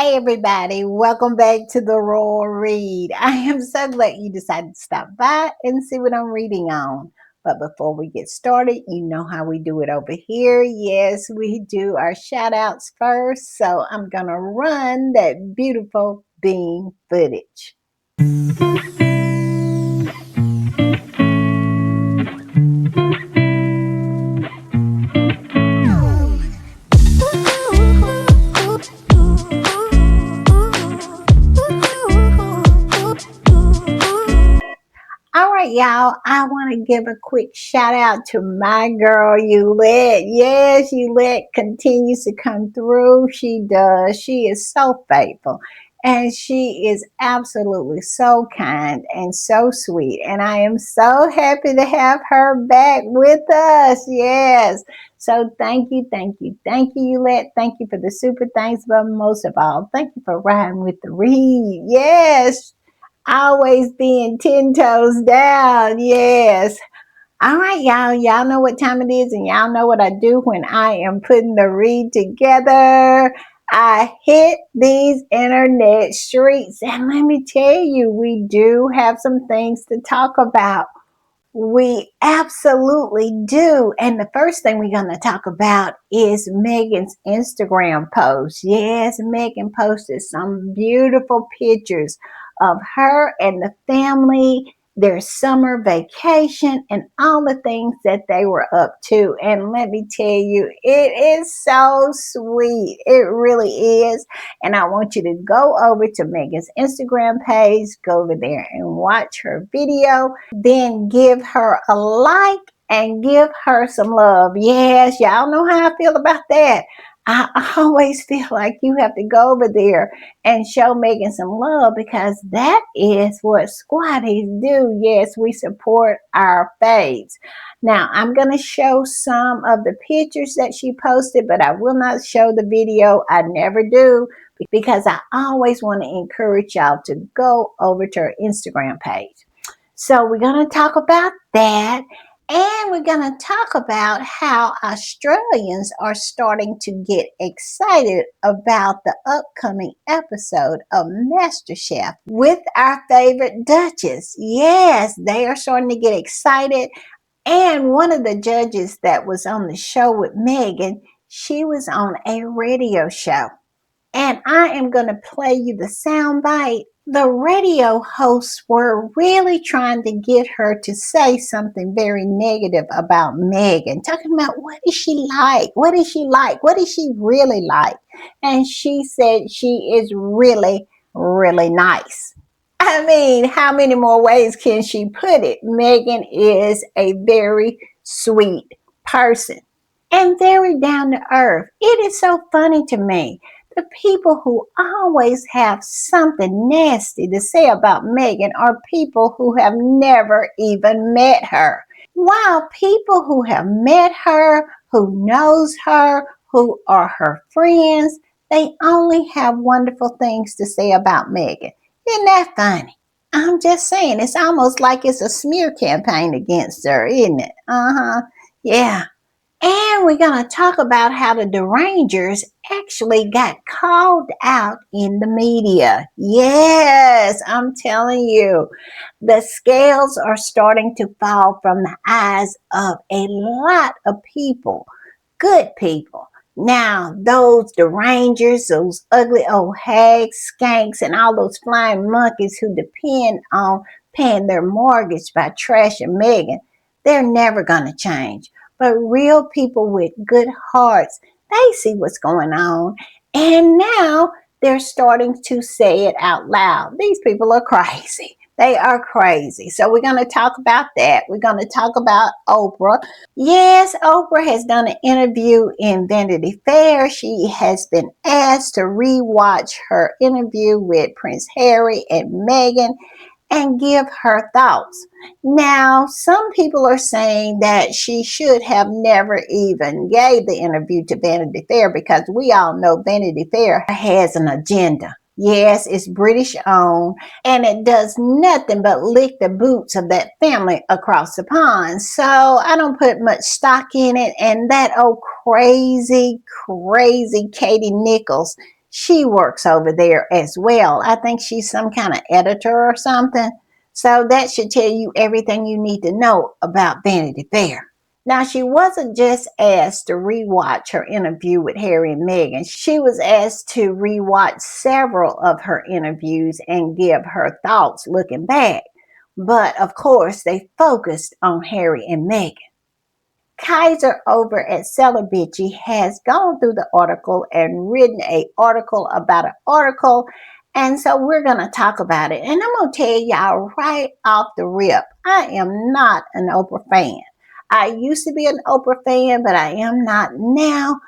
Hey everybody, welcome back to the Royal Read. I am so glad you decided to stop by and see what I'm reading on. But before we get started, you know how we do it over here. Yes, we do our shout outs first. So I'm going to run that beautiful bean footage. All right, y'all. I want to give a quick shout out to my girl, Yulette. Yes, Yulette continues to come through. She does. She is so faithful. And she is absolutely so kind and so sweet. And I am so happy to have her back with us. Yes. So thank you, thank you, thank you, Yulette. Thank you for the super thanks, but most of all, thank you for riding with the read. Yes. Always being 10 toes down. Yes. All right, y'all. Y'all know what time it is, and y'all know what I do when I am putting the read together. I hit these internet streets, and let me tell you, we do have some things to talk about. We absolutely do. And the first thing we're going to talk about is Meghan's Instagram post. Yes, Meghan posted some beautiful pictures of her and the family, their summer vacation, and all the things that they were up to. And let me tell you, it is so sweet. It really is. And I want you to go over to Meghan's Instagram page, go over there and watch her video, then give her a like and give her some love. Yes, y'all know how I feel about that. I always feel like you have to go over there and show Meghan some love because that is what squatties do. Yes, we support our faves. Now, I'm going to show some of the pictures that she posted, but I will not show the video. I never do because I always want to encourage y'all to go over to her Instagram page. So we're going to talk about that. And we're going to talk about how Australians are starting to get excited about the upcoming episode of MasterChef with our favorite Duchess. Yes, they are starting to get excited. And one of the judges that was on the show with Meghan, she was on a radio show. And I am going to play you the soundbite. The radio hosts were really trying to get her to say something very negative about Meghan, talking about what is she like? What is she like? What is she really like? And she said she is really, really nice. I mean, how many more ways can she put it? Meghan is a very sweet person and very down to earth. It is so funny to me. The people who always have something nasty to say about Meghan are people who have never even met her. While people who have met her, who knows her, who are her friends, they only have wonderful things to say about Meghan. Isn't that funny? I'm just saying, it's almost like it's a smear campaign against her, isn't it? Yeah. And we're going to talk about how the Derangers actually got called out in the media. Yes, I'm telling you, the scales are starting to fall from the eyes of a lot of people, good people. Now, those derangers, those ugly old hags, skanks, and all those flying monkeys who depend on paying their mortgage by trashing Meghan, they're never going to change. But real people with good hearts, they see what's going on. And now they're starting to say it out loud. These people are crazy. They are crazy. So we're going to talk about that. We're going to talk about Oprah. Yes, Oprah has done an interview in Vanity Fair. She has been asked to rewatch her interview with Prince Harry and Meghan and give her thoughts. Now, some people are saying that she should have never even gave the interview to Vanity Fair because we all know Vanity Fair has an agenda. Yes, it's British owned and it does nothing but lick the boots of that family across the pond. So I don't put much stock in it. And that old crazy Katie Nichols, she works over there as well. I think she's some kind of editor or something. So that should tell you everything you need to know about Vanity Fair. Now, she wasn't just asked to rewatch her interview with Harry and Meghan. She was asked to rewatch several of her interviews and give her thoughts looking back. But of course, they focused on Harry and Meghan. Kaiser over at Celebrity has gone through the article and written an article about an article. And so we're going to talk about it. And I'm going to tell y'all right off the rip, I am not an Oprah fan. I used to be an Oprah fan, but I am not now,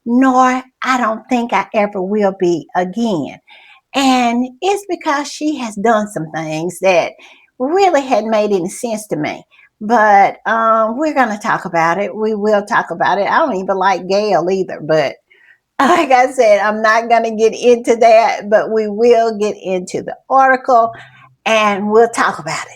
nor I don't think I ever will be again. And it's because she has done some things that really hadn't made any sense to me. But we're going to talk about it. We will talk about it. I don't even like Gail either. But like I said, I'm not going to get into that. But we will get into the article and we'll talk about it.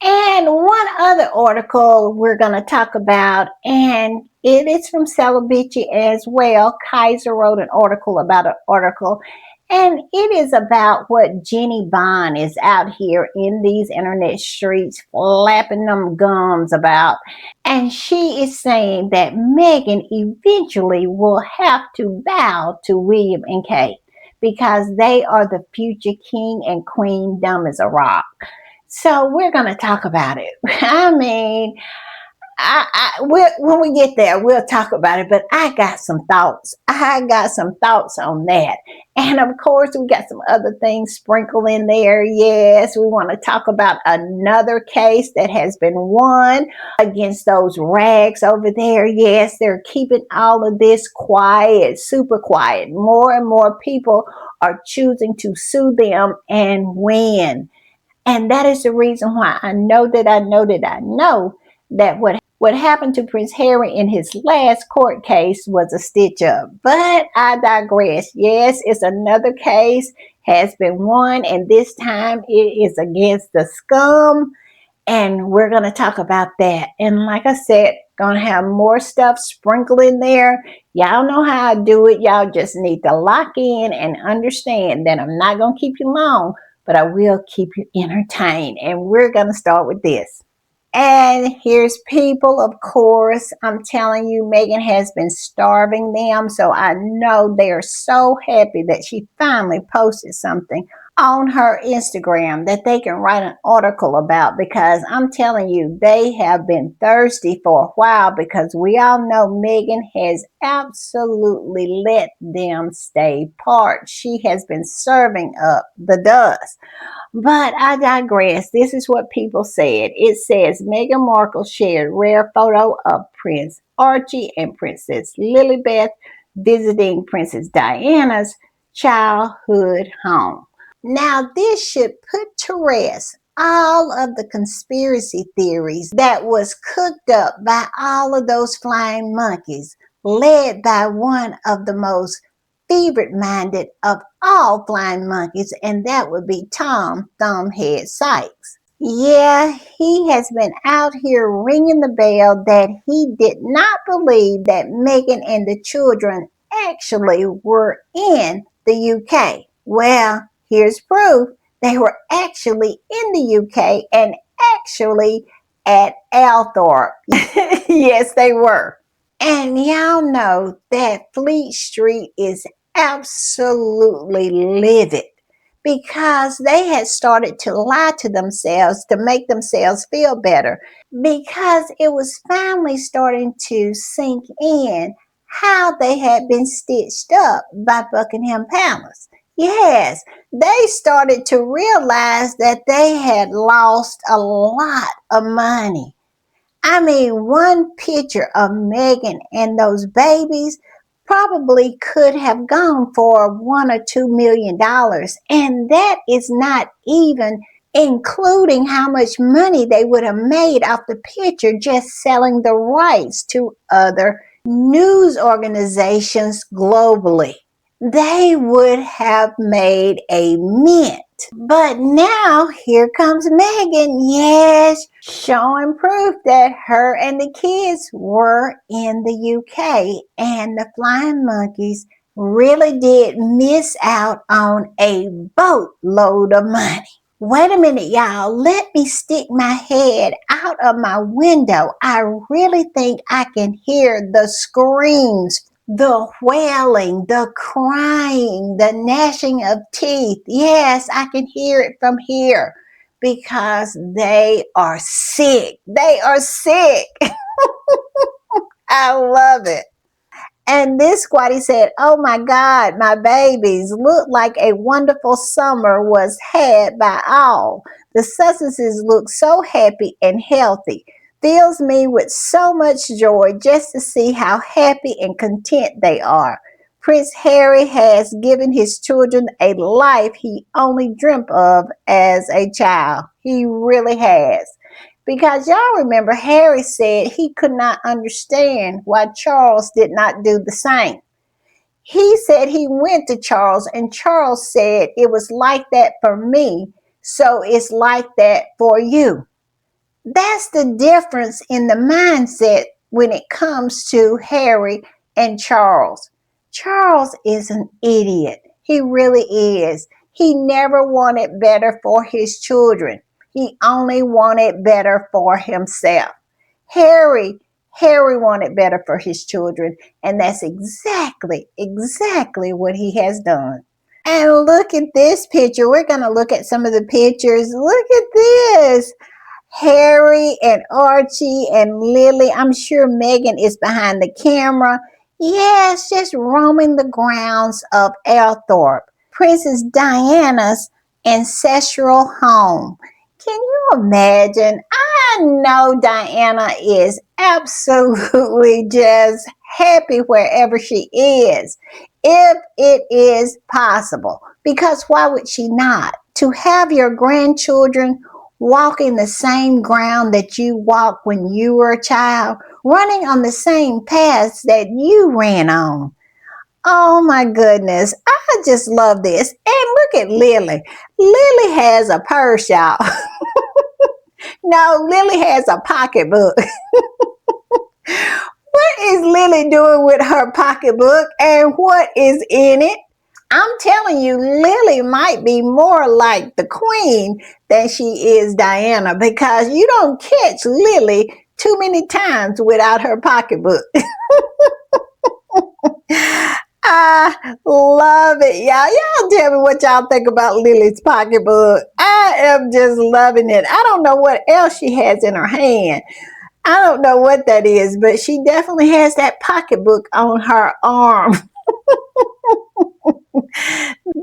And one other article we're going to talk about, and it is from Celebrity as well. Kaiser wrote an article about an article, and it is about what Jenny Bond is out here in these internet streets flapping them gums about. And she is saying that Meghan eventually will have to bow to William and Kate because they are the future king and queen dumb as a rock. So we're going to talk about it. I mean, when we get there, we'll talk about it. But I got some thoughts. I got some thoughts on that. And of course, we got some other things sprinkled in there. Yes, we want to talk about another case that has been won against those rags over there. Yes, they're keeping all of this quiet, super quiet. More and more people are choosing to sue them and win. And that is the reason why I know that what happened to Prince Harry in his last court case was a stitch up. But I digress. Yes, it's another case has been won, and this time it is against the scum. And we're going to talk about that. And like I said, going to have more stuff sprinkled in there. Y'all know how I do it. Y'all just need to lock in and understand that I'm not going to keep you long, but I will keep you entertained. And we're going to start with this. And here's people, of course. I'm telling you, Meghan has been starving them. So I know they are so happy that she finally posted something on her Instagram that they can write an article about, because I'm telling you, they have been thirsty for a while, because we all know Meghan has absolutely let them stay parched. She has been serving up the dust. But I digress. This is what people said. It says Meghan Markle shared rare photo of Prince Archie and Princess Lilibeth visiting Princess Diana's childhood home. Now, this should put to rest all of the conspiracy theories that was cooked up by all of those flying monkeys, led by one of the most favorite-minded of all flying monkeys, and that would be Tom Thumbhead Sykes. Yeah, he has been out here ringing the bell that he did not believe that Meghan and the children actually were in the UK. Well, here's proof. They were actually in the UK and actually at Althorpe. Yes, they were. And y'all know that Fleet Street is absolutely livid, because they had started to lie to themselves to make themselves feel better, because it was finally starting to sink in how they had been stitched up by Buckingham Palace. Yes, they started to realize that they had lost a lot of money. I mean, one picture of Meghan and those babies probably could have gone for $1 or $2 million. And that is not even including how much money they would have made off the picture just selling the rights to other news organizations globally. They would have made a mint. But now here comes Meghan, yes, showing proof that her and the kids were in the UK and the flying monkeys really did miss out on a boatload of money. Wait a minute, y'all. Let me stick my head out of my window. I really think I can hear the screams, the wailing, the crying, the gnashing of teeth. Yes, I can hear it from here because they are sick. They are sick. I love it. And this squatty said, "Oh my God, my babies, look like a wonderful summer was had by all. The Sussexes look so happy and healthy. Fills me with so much joy just to see how happy and content they are. Prince Harry has given his children a life he only dreamt of as a child. He really has." Because y'all remember, Harry said he could not understand why Charles did not do the same. He said he went to Charles, and Charles said it was like that for me, so it's like that for you. That's the difference in the mindset when it comes to Harry and Charles. Charles is an idiot. He really is. He never wanted better for his children. He only wanted better for himself. Harry, Harry wanted better for his children, and that's exactly what he has done. And look at this picture. We're going to look at some of the pictures. Look at this. Harry and Archie and Lili. I'm sure Meghan is behind the camera. Yes, just roaming the grounds of Althorp, Princess Diana's ancestral home. Can you imagine? I know Diana is absolutely just happy wherever she is, if it is possible. Because why would she not? To have your grandchildren walking the same ground that you walked when you were a child, running on the same paths that you ran on. Oh my goodness, I just love this. And look at Lili. Lili has a purse, y'all. No, Lili has a pocketbook. What is Lili doing with her pocketbook and what is in it? I'm telling you, Lili might be more like the queen than she is Diana, because you don't catch Lili too many times without her pocketbook. I love it, y'all. Y'all tell me what y'all think about Lili's pocketbook. I am just loving it. I don't know what else she has in her hand. I don't know what that is, but she definitely has that pocketbook on her arm.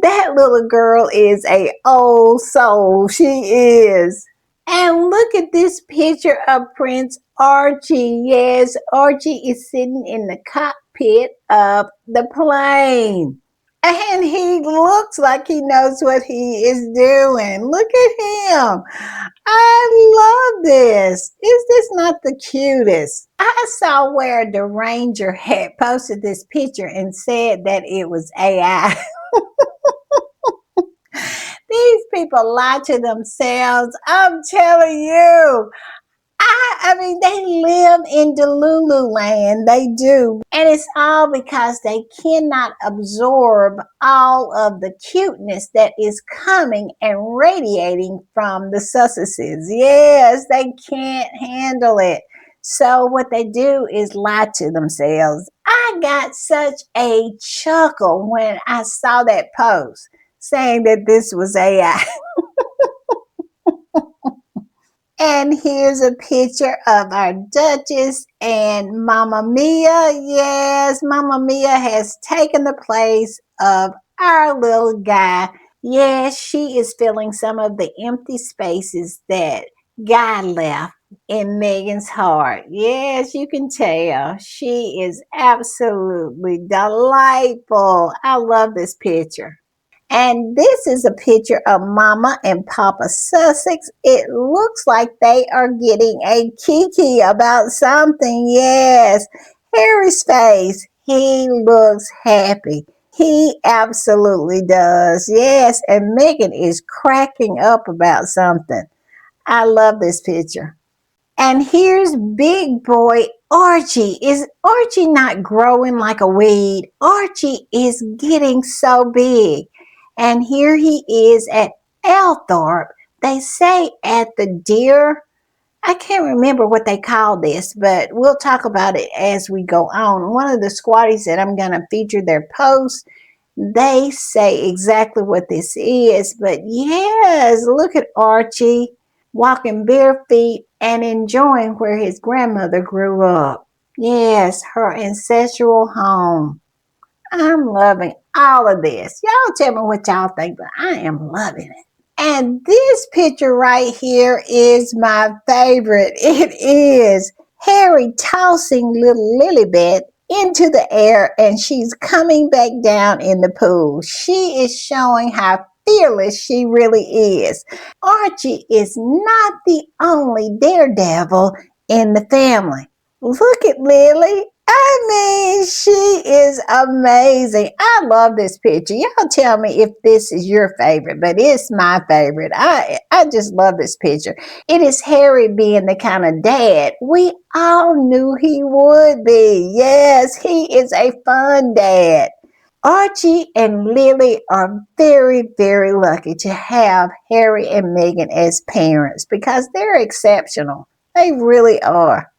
That little girl is a old soul. She is. And look at this picture of Prince Archie. Yes, Archie is sitting in the cockpit of the plane. And he looks like he knows what he is doing. Look at him. I love this. Is this not the cutest? I saw where the ranger had posted this picture and said that it was AI. These people lie to themselves. I'm telling you. I mean, they live in Delulu land. They do. And it's all because they cannot absorb all of the cuteness that is coming and radiating from the Sussexes. Yes, they can't handle it. So what they do is lie to themselves. I got such a chuckle when I saw that post saying that this was AI. And here's a picture of our Duchess and Mama Mia. Yes, Mama Mia has taken the place of our little guy. Yes, she is filling some of the empty spaces that God left in Meghan's heart. Yes, you can tell. She is absolutely delightful. I love this picture. And this is a picture of Mama and Papa Sussex. It looks like they are getting a kiki about something. Yes, Harry's face. He looks happy. He absolutely does. Yes, and Meghan is cracking up about something. I love this picture. And here's big boy Archie. Is Archie not growing like a weed? Archie is getting so big. And here he is at Althorpe. They say at the deer. I can't remember what they call this, but we'll talk about it as we go on. One of the squatties that I'm going to feature their post, they say exactly what this is. But yes, look at Archie walking bare feet and enjoying where his grandmother grew up. Yes, her ancestral home. I'm loving all of this. Y'all tell me what y'all think, but I am loving it. And this picture right here is my favorite. It is Harry tossing little Lilibet into the air and she's coming back down in the pool. She is showing how fearless she really is. Archie is not the only daredevil in the family. Look at Lily. I mean, she is amazing. I love this picture. Y'all tell me if this is your favorite, but it's my favorite. I just love this picture. It is Harry being the kind of dad we all knew he would be. Yes, he is a fun dad. Archie and Lily are very, very lucky to have Harry and Meghan as parents because they're exceptional. They really are.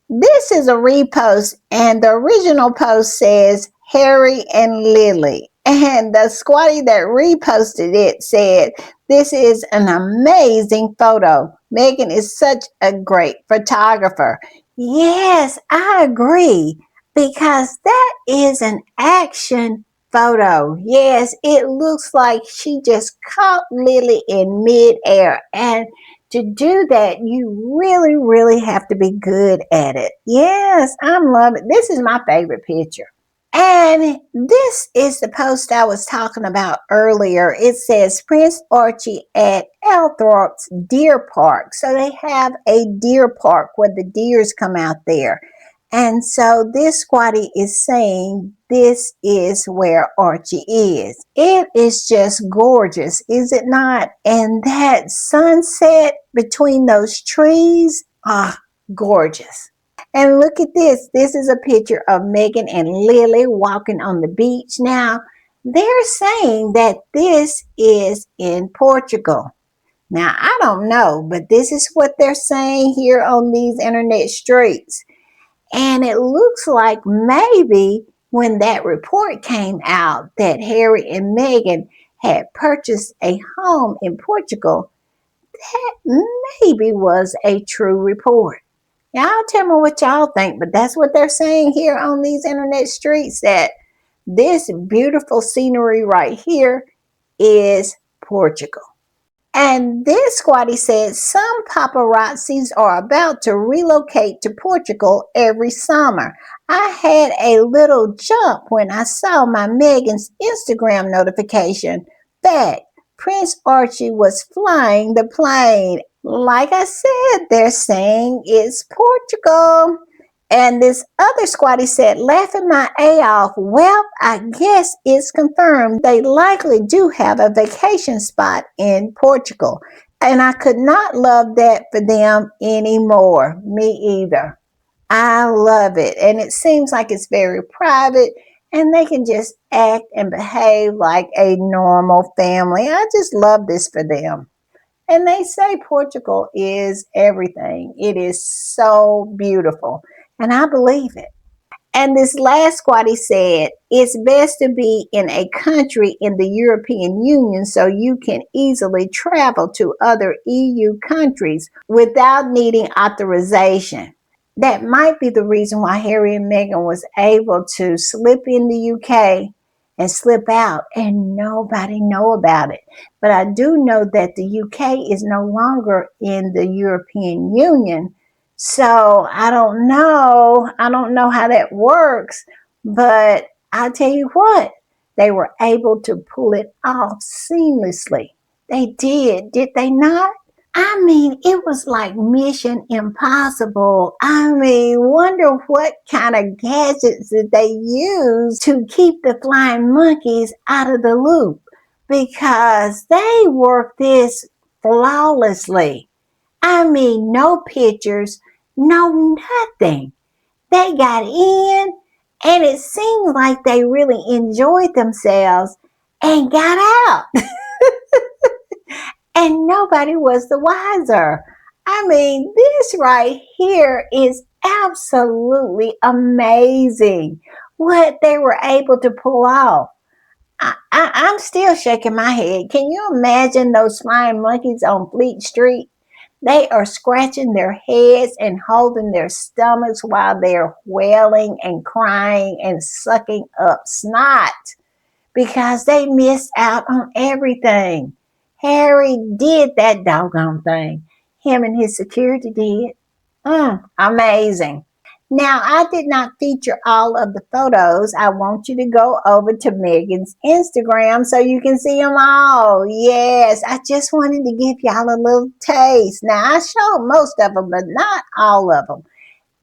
This is a repost, and the original post says Harry and Lily. And the squatty that reposted it said, "This is an amazing photo. Meghan is such a great photographer." Yes, I agree, because that is an action photo. Yes, it looks like she just caught Lily in midair. And to do that, you really, really have to be good at it. Yes, I'm loving it. This is my favorite picture. And this is the post I was talking about earlier. It says Prince Archie at Althorpe's Deer Park. So they have a deer park where the deers come out there. And so this squatty is saying this is where Archie is. It is just gorgeous, is it not? And that sunset between those trees, gorgeous. And look at this. This is a picture of Meghan and Lily walking on the beach. Now, they're saying that this is in Portugal. Now, I don't know, but this is what they're saying here on these internet streets. And it looks like maybe when that report came out that Harry and Meghan had purchased a home in Portugal, that maybe was a true report. Y'all tell me what y'all think, but that's what they're saying here on these internet streets, that this beautiful scenery right here is Portugal. And this squatty said some paparazzis are about to relocate to Portugal every summer. I had a little jump when I saw my Meghan's Instagram notification back. Prince Archie was flying the plane. Like I said, they're saying it's Portugal. And this other squatty said, laughing my A off, well, I guess it's confirmed they likely do have a vacation spot in Portugal. And I could not love that for them anymore. Me either. I love it. And it seems like it's very private and they can just act and behave like a normal family. I just love this for them. And they say Portugal is everything. It is so beautiful. And I believe it. And this last squatty said, it's best to be in a country in the European Union so you can easily travel to other EU countries without needing authorization. That might be the reason why Harry and Meghan was able to slip in the UK and slip out and nobody know about it. But I do know that the UK is no longer in the European Union. So I don't know. I don't know how that works. But I'll tell you what, they were able to pull it off seamlessly. They did they not? I mean, it was like Mission Impossible. I mean, wonder what kind of gadgets that they used to keep the flying monkeys out of the loop, because they worked this flawlessly. I mean, no pictures, No, nothing. They got in, and it seemed like they really enjoyed themselves and got out. And nobody was the wiser. I mean, this right here is absolutely amazing what they were able to pull off. I'm still shaking my head. Can you imagine those flying monkeys on Fleet Street? They are scratching their heads and holding their stomachs while they're wailing and crying and sucking up snot because they missed out on everything. Harry did that doggone thing. Him and his security did. Amazing. Now, I did not feature all of the photos. I want you to go over to Meghan's Instagram so you can see them all. Yes, I just wanted to give y'all a little taste. Now, I showed most of them, but not all of them.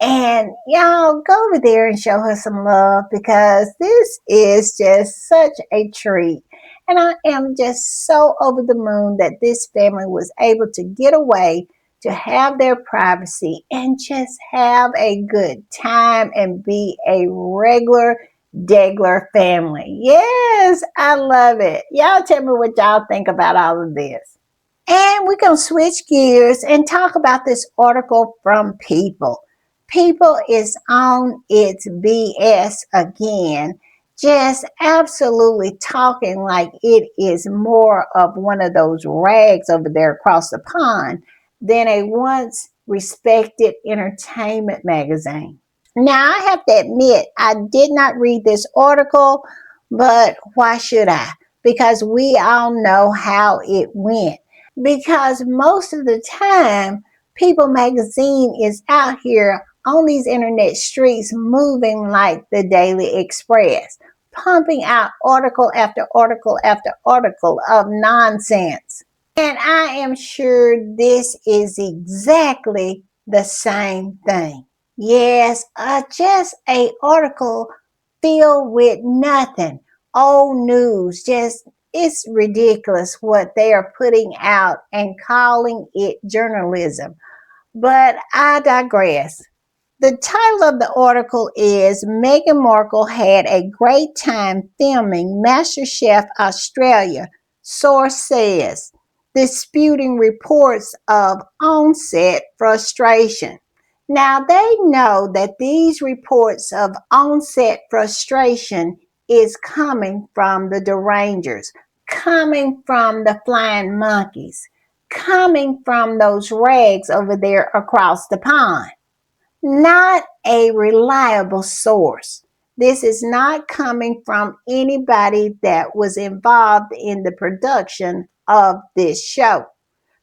And y'all go over there and show her some love because this is just such a treat. And I am just so over the moon that this family was able to get away to have their privacy and just have a good time and be a regular, degular family. Yes, I love it. Y'all tell me what y'all think about all of this. And we're going to switch gears and talk about this article from People. People is on its BS again, just absolutely talking like it is more of one of those rags over there across the pond than a once respected entertainment magazine. Now, I have to admit, I did not read this article, but why should I? Because we all know how it went. Because most of the time, People magazine is out here on these internet streets moving like the Daily Express, pumping out article after article after article of nonsense. And I am sure this is exactly the same thing. Yes, just a article filled with nothing. Old news, just it's ridiculous what they are putting out and calling it journalism. But I digress. The title of the article is Meghan Markle had a great time filming MasterChef Australia, source says, disputing reports of on-set frustration. Now they know that these reports of on-set frustration is coming from the derangers, coming from the flying monkeys, coming from those rags over there across the pond. Not a reliable source. This is not coming from anybody that was involved in the production of this show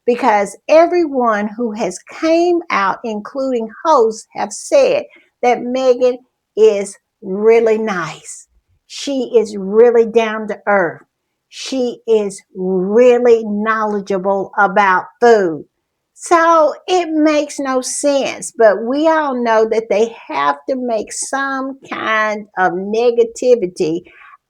because everyone who has came out, including hosts, have said that Meghan is really nice. She is really down to earth. She is really knowledgeable about food. So it makes no sense, but we all know that they have to make some kind of negativity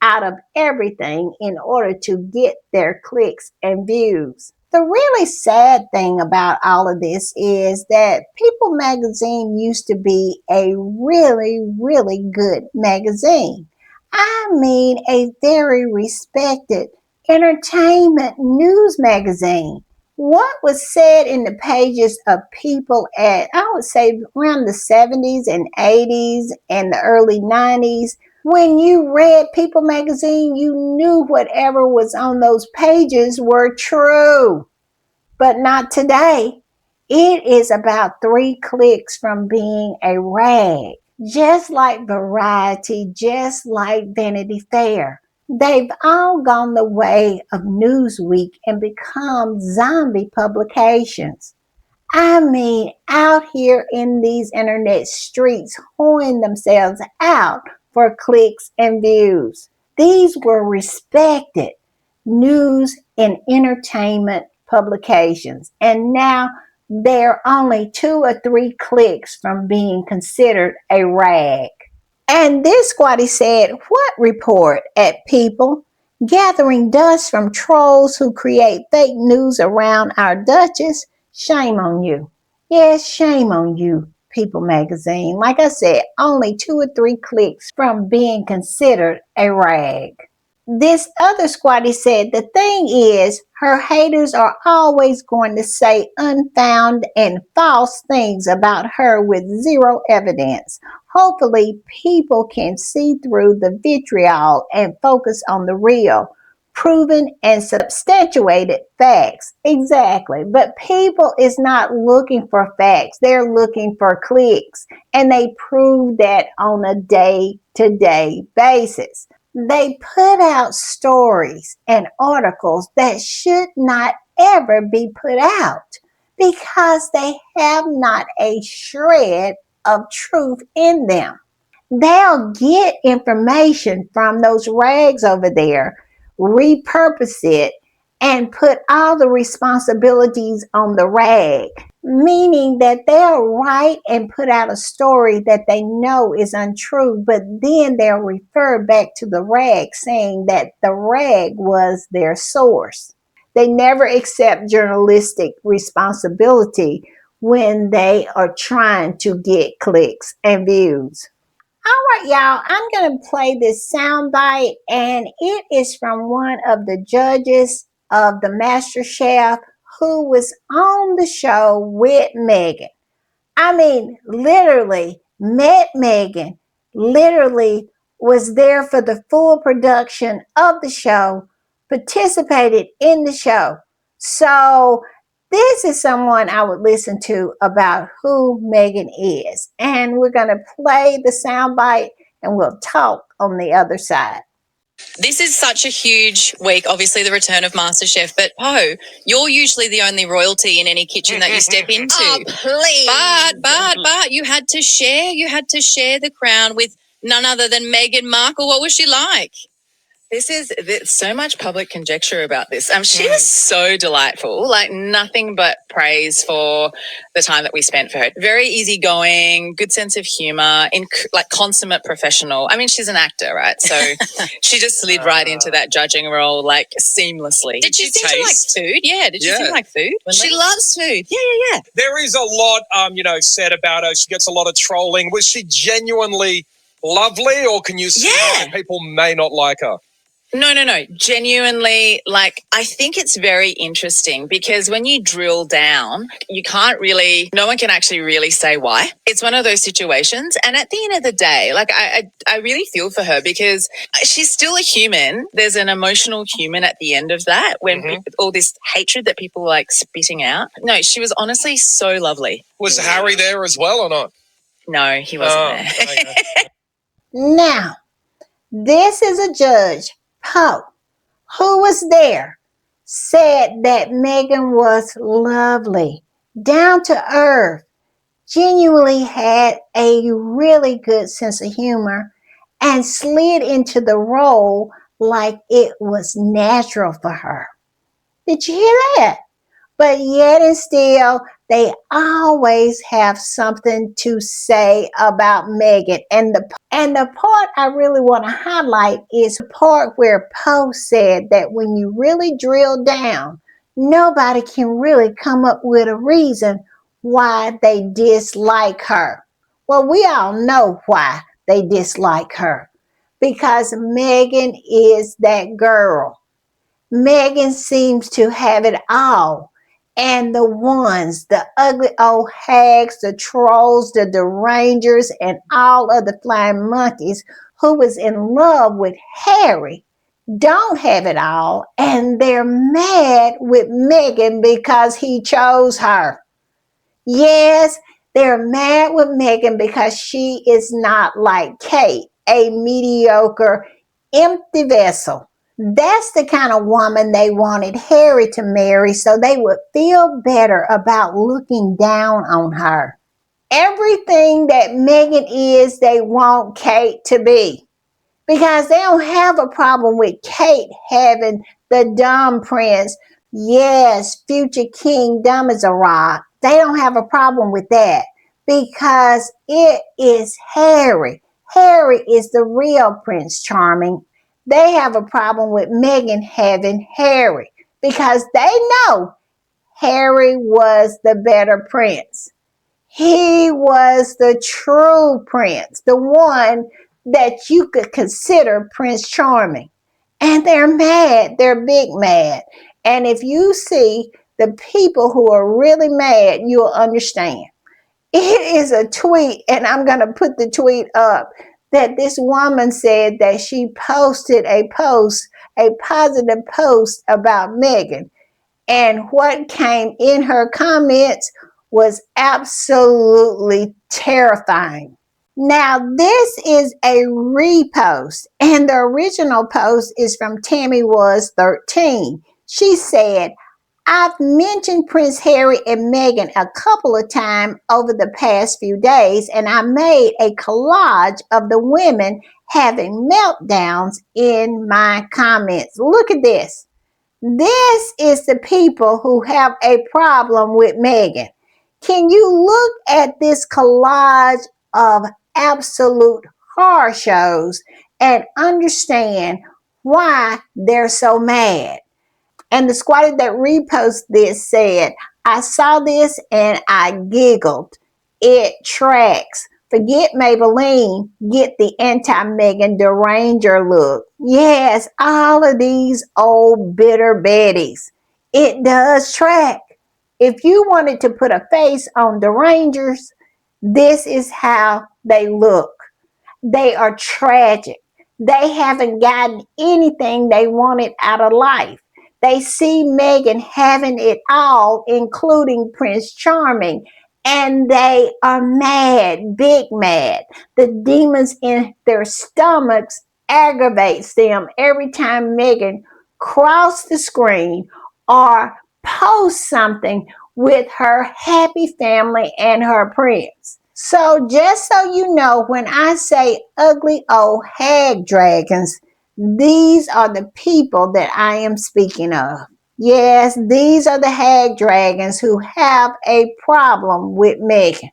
out of everything in order to get their clicks and views. The really sad thing about all of this is that People magazine used to be a really, really good magazine. I mean, a very respected entertainment news magazine. What was said in the pages of People at, I would say, around the 70s and 80s and the early 90s, when you read People magazine, you knew whatever was on those pages were true. But not today. It is about 3 clicks from being a rag. Just like Variety, just like Vanity Fair. They've all gone the way of Newsweek and become zombie publications. I mean, out here in these internet streets, hoeing themselves out for clicks and views. These were respected news and entertainment publications, and now they're only 2 or 3 clicks from being considered a rag. And this squatty said, what report at People? Gathering dust from trolls who create fake news around our Duchess? Shame on you. Yes, shame on you, People magazine. Like I said, only 2 or 3 clicks from being considered a rag. This other squatty said the thing is, her haters are always going to say unfound and false things about her with zero evidence. Hopefully, people can see through the vitriol and focus on the real, proven and substantiated facts. Exactly. But people is not looking for facts. They're looking for clicks. And they prove that on a day-to-day basis. They put out stories and articles that should not ever be put out because they have not a shred of truth in them. They'll get information from those rags over there, repurpose it, and put all the responsibilities on the rag, meaning that they'll write and put out a story that they know is untrue, but then they'll refer back to the rag saying that the rag was their source. They never accept journalistic responsibility when they are trying to get clicks and views. All right, y'all, I'm going to play this soundbite, and it is from one of the judges of the Master Chef who was on the show with Meghan. I mean, literally met Meghan, literally was there for the full production of the show, participated in the show. So this is someone I would listen to about who Meghan is. And we're going to play the soundbite and we'll talk on the other side. This is such a huge week, obviously the return of MasterChef, but Poe, you're usually the only royalty in any kitchen that you step into. Oh, please. But you had to share the crown with none other than Meghan Markle. What was she like? There's so much public conjecture about this. She was so delightful, like nothing but praise for the time that we spent for her. Very easygoing, good sense of humor, like consummate professional. I mean, she's an actor, right? So she just slid right into that judging role like seamlessly. Did she seem to like food? Yeah, did she seem like food? She loves food. Yeah. There is a lot, said about her. She gets a lot of trolling. Was she genuinely lovely, or can you see why people may not like her? No. Genuinely, I think it's very interesting because when you drill down, no one can actually really say why. It's one of those situations. And at the end of the day, I really feel for her because she's still a human. There's an emotional human at the end of that when all this hatred that people like spitting out. No, she was honestly so lovely. Was Harry there as well or not? No, he wasn't there. Okay. Now, this is a judge, Poe, who was there, said that Meghan was lovely, down to earth, genuinely had a really good sense of humor, and slid into the role like it was natural for her. Did you hear that? But yet and still, they always have something to say about Meghan. And the part I really want to highlight is the part where Poe said that when you really drill down, nobody can really come up with a reason why they dislike her. Well, we all know why they dislike her. Because Meghan is that girl. Meghan seems to have it all. And the ones, the ugly old hags, the trolls, the derangers, and all of the flying monkeys who was in love with Harry don't have it all. And they're mad with Meghan because he chose her. Yes, they're mad with Meghan because she is not like Kate, a mediocre, empty vessel. That's the kind of woman they wanted Harry to marry so they would feel better about looking down on her. Everything that Meghan is, they want Kate to be. Because they don't have a problem with Kate having the dumb prince. Yes, future king dumb as a rock. They don't have a problem with that. Because it is Harry. Harry is the real Prince Charming. They have a problem with Meghan having Harry because they know Harry was the better prince. He was the true prince, the one that you could consider Prince Charming. And they're mad. They're big mad. And if you see the people who are really mad, you'll understand. It is a tweet, and I'm going to put the tweet up, that this woman said that she posted a post, a positive post about Meghan. And what came in her comments was absolutely terrifying. Now, this is a repost, and the original post is from Tammy Was 13. She said, I've mentioned Prince Harry and Meghan a couple of times over the past few days, and I made a collage of the women having meltdowns in my comments. Look at this. This is the people who have a problem with Meghan. Can you look at this collage of absolute horror shows and understand why they're so mad? And the squatter that reposted this said, I saw this and I giggled. It tracks. Forget Maybelline, get the anti-Meghan deranger look. Yes, all of these old bitter Bettys. It does track. If you wanted to put a face on derangers, this is how they look. They are tragic. They haven't gotten anything they wanted out of life. They see Meghan having it all, including Prince Charming, and they are mad, big mad. The demons in their stomachs aggravates them every time Meghan crosses the screen or posts something with her happy family and her prince. So just so you know, when I say ugly old hag dragons, these are the people that I am speaking of. Yes, these are the hag dragons who have a problem with Meghan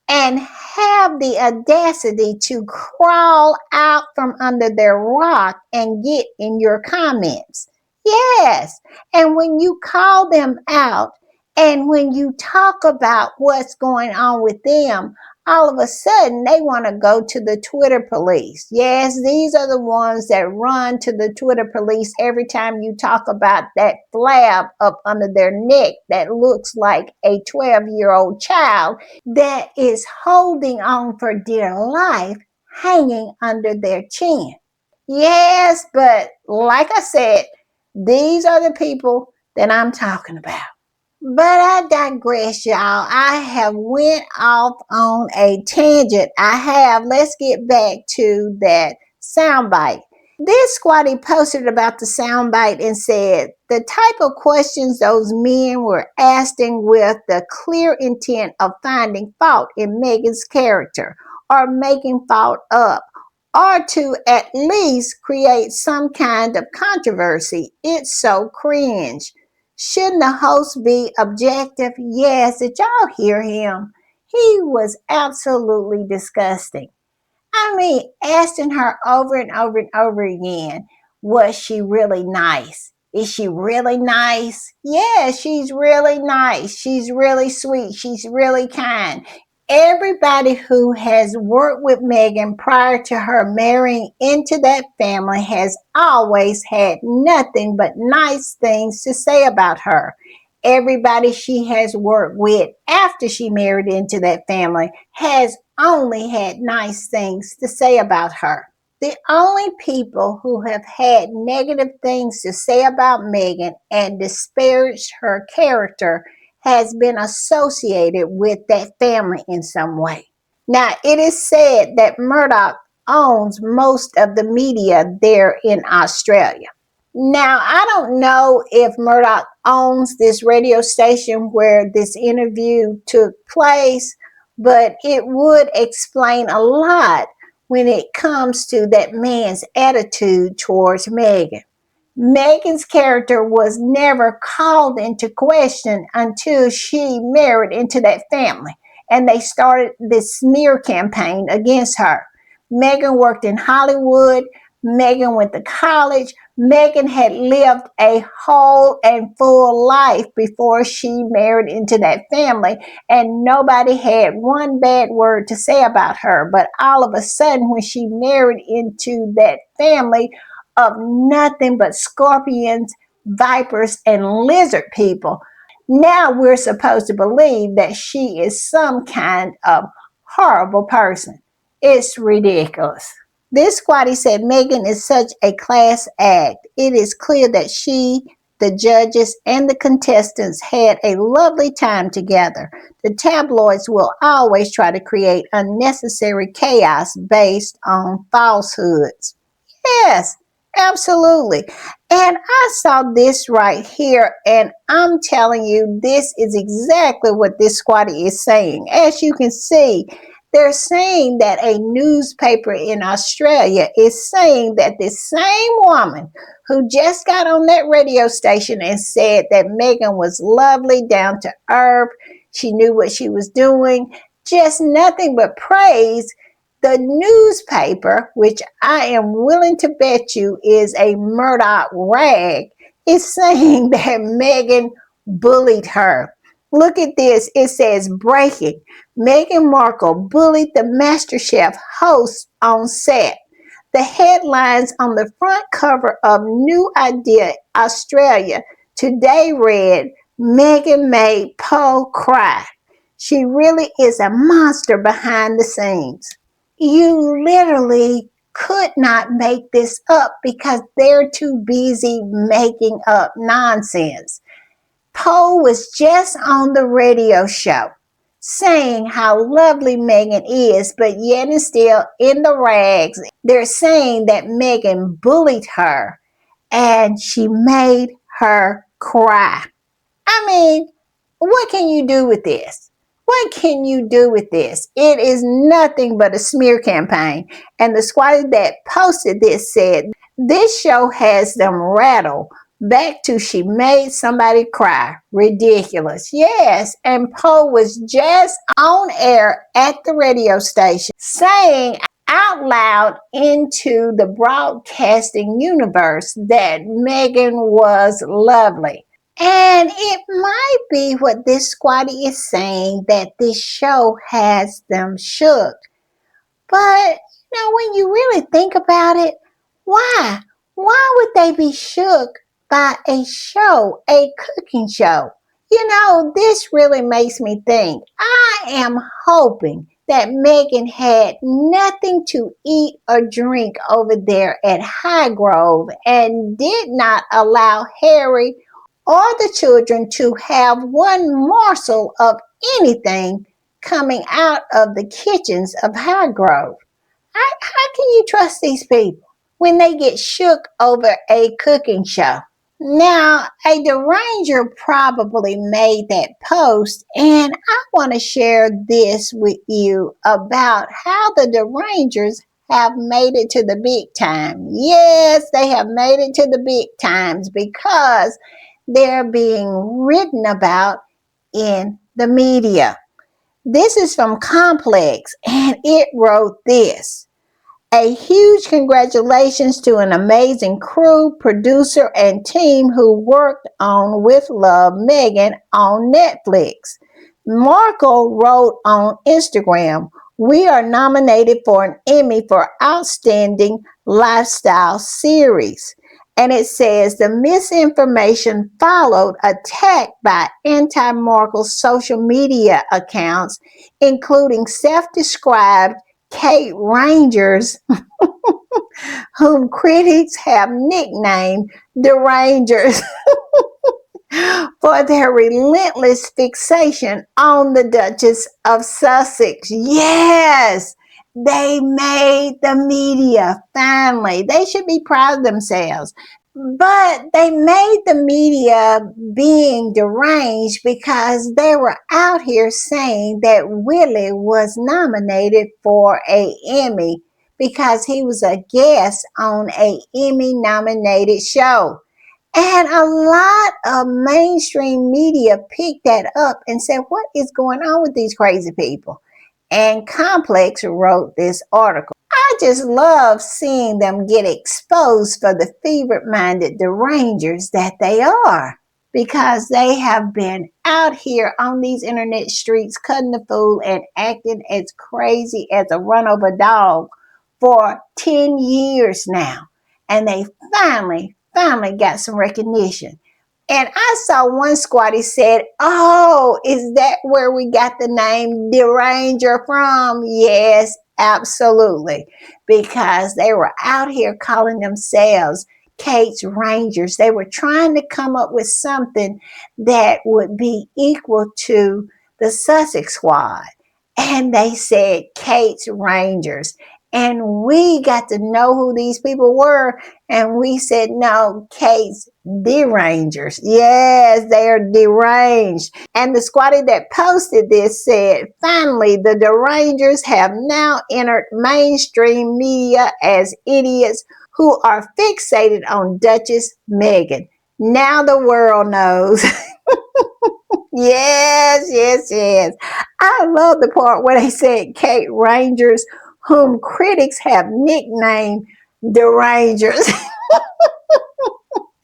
and have the audacity to crawl out from under their rock and get in your comments. Yes, and when you call them out and when you talk about what's going on with them, all of a sudden they want to go to the Twitter police. Yes, these are the ones that run to the Twitter police every time you talk about that flab up under their neck that looks like a 12-year-old child that is holding on for dear life, hanging under their chin. Yes, but like I said, these are the people that I'm talking about. But I digress, y'all. I have went off on a tangent. I have. Let's get back to that soundbite. This squatty posted about the soundbite and said, the type of questions those men were asking with the clear intent of finding fault in Meghan's character or making fault up, or to at least create some kind of controversy. It's so cringe. Shouldn't the host be objective? Yes, did y'all hear him? He was absolutely disgusting. I mean, asking her over and over and over again, was she really nice? Is she really nice? Yeah, she's really nice. She's really sweet. She's really kind. Everybody who has worked with Meghan prior to her marrying into that family has always had nothing but nice things to say about her. Everybody she has worked with after she married into that family has only had nice things to say about her. The only people who have had negative things to say about Meghan and disparaged her character has been associated with that family in some way. Now, it is said that Murdoch owns most of the media there in Australia. Now, I don't know if Murdoch owns this radio station where this interview took place, but it would explain a lot when it comes to that man's attitude towards Meghan. Meghan's character was never called into question until she married into that family and they started this smear campaign against her. Meghan worked in Hollywood. Meghan went to college. Meghan had lived a whole and full life before she married into that family, and nobody had one bad word to say about her. But all of a sudden, when she married into that family of nothing but scorpions, vipers, and lizard people, now we're supposed to believe that she is some kind of horrible person. It's ridiculous. This squatty said Meghan is such a class act. It is clear that she, the judges, and the contestants had a lovely time together. The tabloids will always try to create unnecessary chaos based on falsehoods. Yes, absolutely. And I saw this right here, and I'm telling you, this is exactly what this squatty is saying. As you can see, they're saying that a newspaper in Australia is saying that this same woman who just got on that radio station and said that Meghan was lovely, down to earth, she knew what she was doing, just nothing but praise. The newspaper, which I am willing to bet you is a Murdoch rag, is saying that Meghan bullied her. Look at this. It says breaking. Meghan Markle bullied the MasterChef host on set. The headlines on the front cover of New Idea Australia today read, Meghan made Poe cry. She really is a monster behind the scenes. You literally could not make this up because they're too busy making up nonsense. Poe was just on the radio show saying how lovely Meghan is, but yet and still in the rags, they're saying that Meghan bullied her and she made her cry. I mean, what can you do with this? What can you do with this? It is nothing but a smear campaign. And the squatter that posted this said, this show has them rattled back to she made somebody cry. Ridiculous. Yes, and Poe was just on air at the radio station saying out loud into the broadcasting universe that Meghan was lovely. And it might be what this squatty is saying, that this show has them shook. But, when you really think about it, why? Why would they be shook by a show, a cooking show? This really makes me think. I am hoping that Meghan had nothing to eat or drink over there at Highgrove and did not allow Harry or the children to have one morsel of anything coming out of the kitchens of Highgrove. How can you trust these people when they get shook over a cooking show? Now, a deranger probably made that post, and I want to share this with you about how the derangers have made it to the big time. Yes, they have made it to the big times because they're being written about in the media. This is from Complex, and it wrote this. A huge congratulations to an amazing crew, producer, and team who worked on With Love Meghan on Netflix. Markle wrote on Instagram, we are nominated for an Emmy for Outstanding Lifestyle Series. And it says the misinformation followed attack by anti-Markle social media accounts, including self-described Kate Rangers, whom critics have nicknamed the Rangers for their relentless fixation on the Duchess of Sussex. Yes, they made the media finally. They should be proud of themselves. But they made the media being deranged because they were out here saying that Willie was nominated for an Emmy because he was a guest on an Emmy-nominated show. And a lot of mainstream media picked that up and said, what is going on with these crazy people? And Complex wrote this article. I just love seeing them get exposed for the fevered-minded derangers that they are, because they have been out here on these internet streets cutting the fool and acting as crazy as a run-over dog for 10 years now. And they finally got some recognition. And I saw one squatty said, "Oh, is that where we got the name Deranger from?" Yes, absolutely. Because they were out here calling themselves Kate's Rangers. They were trying to come up with something that would be equal to the Sussex Squad. And they said Kate's Rangers. And we got to know who these people were. And we said, no, Kate's derangers. Yes, they are deranged. And the squatty that posted this said, finally, the derangers have now entered mainstream media as idiots who are fixated on Duchess Meghan. Now the world knows. Yes. I love the part where they said Kate Rangers, whom critics have nicknamed the Rangers.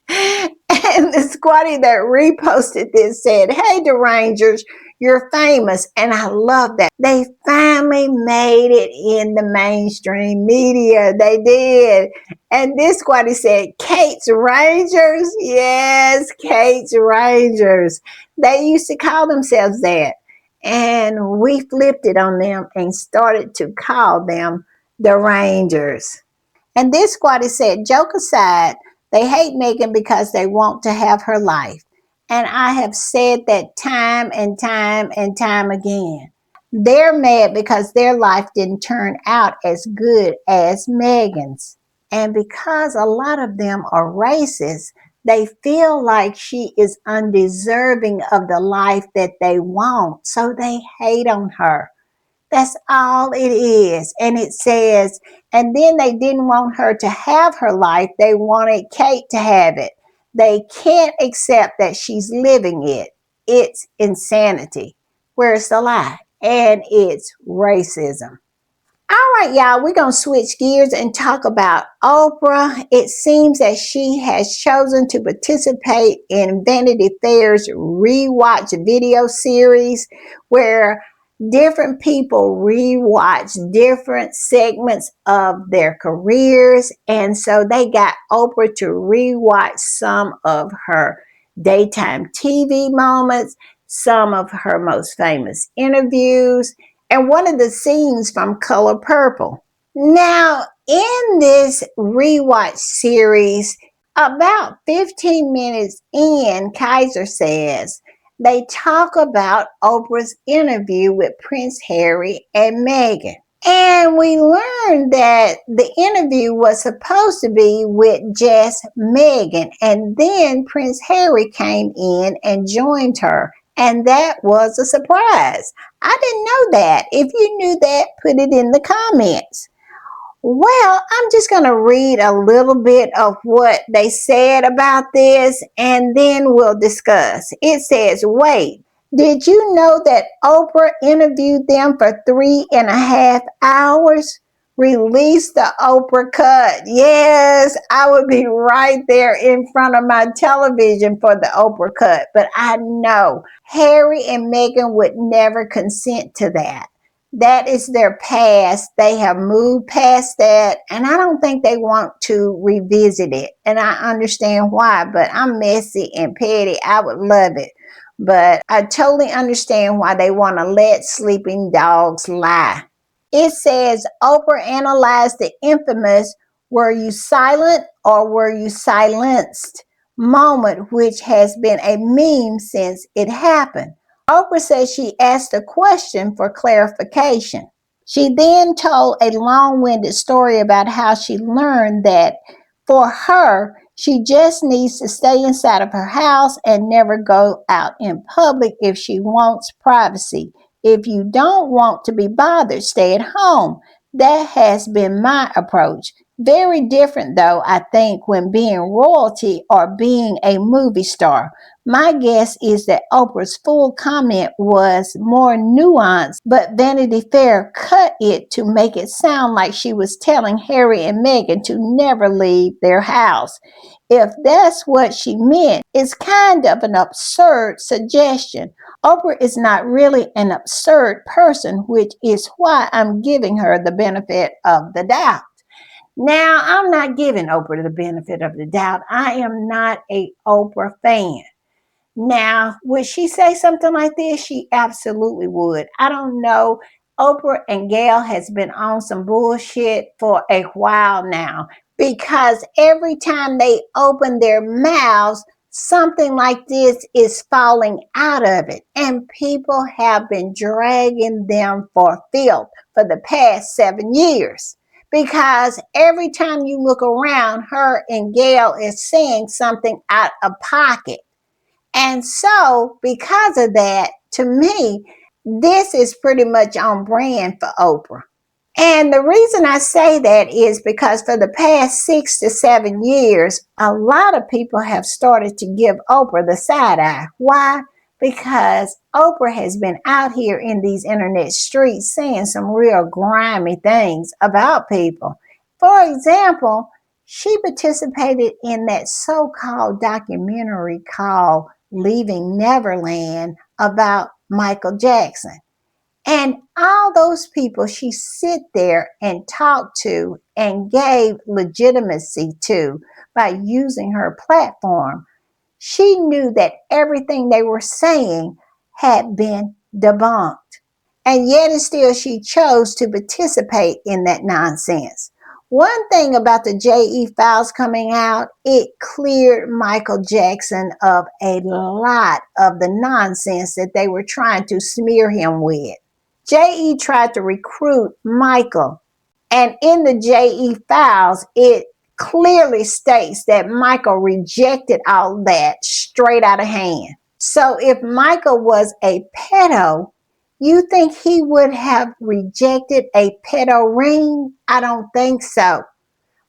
And the squatty that reposted this said, "Hey, the Rangers, you're famous." And I love that. They finally made it in the mainstream media. They did. And this squatty said, "Kate's Rangers?" Yes, Kate's Rangers. They used to call themselves that. And we flipped it on them and started to call them the Rangers. And this squatty said, "Joke aside, they hate Meghan because they want to have her life." And I have said that time and time again. They're mad because their life didn't turn out as good as Meghan's. And because a lot of them are racist, they feel like she is undeserving of the life that they want. So they hate on her. That's all it is. And it says, and then they didn't want her to have her life. They wanted Kate to have it. They can't accept that she's living it. It's insanity. Where's the lie? And it's racism. All right, y'all, we're going to switch gears and talk about Oprah. It seems that she has chosen to participate in Vanity Fair's rewatch video series where different people rewatch different segments of their careers. And so they got Oprah to rewatch some of her daytime TV moments, some of her most famous interviews, and one of the scenes from Color Purple. Now, in this rewatch series, about 15 minutes in, Kaiser says, they talk about Oprah's interview with Prince Harry and Meghan. And we learned that the interview was supposed to be with just Meghan, and then Prince Harry came in and joined her. And that was a surprise. I didn't know that. If you knew that, put it in the comments. Well, I'm just going to read a little bit of what they said about this, and then we'll discuss. It says, wait, did you know that Oprah interviewed them for 3.5 hours? Release the Oprah cut. Yes, I would be right there in front of my television for the Oprah cut. But I know Harry and Meghan would never consent to that. That is their past. They have moved past that, and I don't think they want to revisit it. And I understand why, but I'm messy and petty. I would love it. But I totally understand why they want to let sleeping dogs lie. It says Oprah analyzed the infamous "were you silent or were you silenced" moment, which has been a meme since it happened. Oprah says she asked a question for clarification. She then told a long-winded story about how she learned that for her, she just needs to stay inside of her house and never go out in public if she wants privacy. If you don't want to be bothered, stay at home. That has been my approach. Very different, though, I think, when being royalty or being a movie star. My guess is that Oprah's full comment was more nuanced, but Vanity Fair cut it to make it sound like she was telling Harry and Meghan to never leave their house. If that's what she meant, it's kind of an absurd suggestion. Oprah is not really an absurd person, which is why I'm giving her the benefit of the doubt. Now, I'm not giving Oprah the benefit of the doubt. I am not a Oprah fan. Now, would she say something like this? She absolutely would. I don't know. Oprah and Gail has been on some bullshit for a while now because every time they open their mouths, something like this is falling out of it. And people have been dragging them for filth for the past 7 years. Because every time you look around, her and Gail is saying something out of pocket. And so, because of that, to me, this is pretty much on brand for Oprah. And the reason I say that is because for the past 6 to 7 years, a lot of people have started to give Oprah the side eye. Why? Because Oprah has been out here in these internet streets saying some real grimy things about people. For example, she participated in that so-called documentary called Leaving Neverland about Michael Jackson. And all those people she sit there and talked to and gave legitimacy to by using her platform, she knew that everything they were saying had been debunked. And yet and still she chose to participate in that nonsense. One thing about the JE files coming out, it cleared Michael Jackson of a lot of the nonsense that they were trying to smear him with. JE tried to recruit Michael, and in the JE files, it clearly states that Michael rejected all that straight out of hand. So if Michael was a pedo, you think he would have rejected a pedo ring? I don't think so.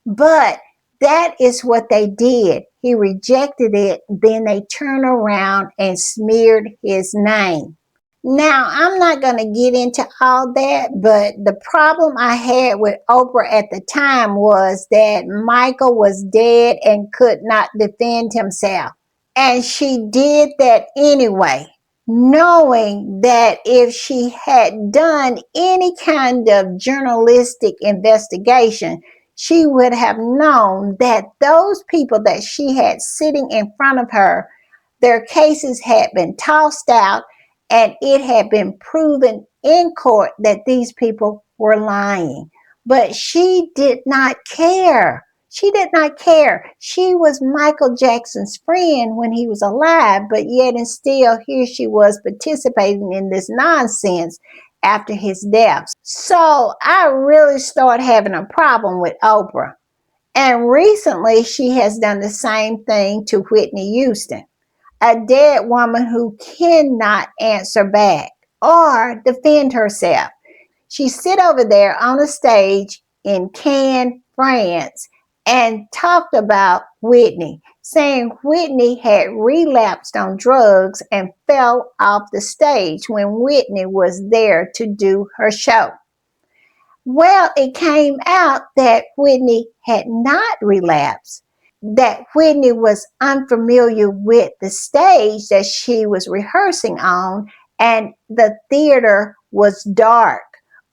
But that is what they did. He rejected it, then they turned around and smeared his name. Now, I'm not going to get into all that, but the problem I had with Oprah at the time was that Michael was dead and could not defend himself. And she did that anyway, knowing that if she had done any kind of journalistic investigation, she would have known that those people that she had sitting in front of her, their cases had been tossed out and it had been proven in court that these people were lying. But she did not care. She did not care. She was Michael Jackson's friend when he was alive, but yet and still here she was participating in this nonsense after his death. So I really started having a problem with Oprah. And recently she has done the same thing to Whitney Houston, a dead woman who cannot answer back or defend herself. She sit over there on a stage in Cannes, France, and talked about Whitney, saying Whitney had relapsed on drugs and fell off the stage when Whitney was there to do her show. Well, it came out that Whitney had not relapsed, that Whitney was unfamiliar with the stage that she was rehearsing on, and the theater was dark.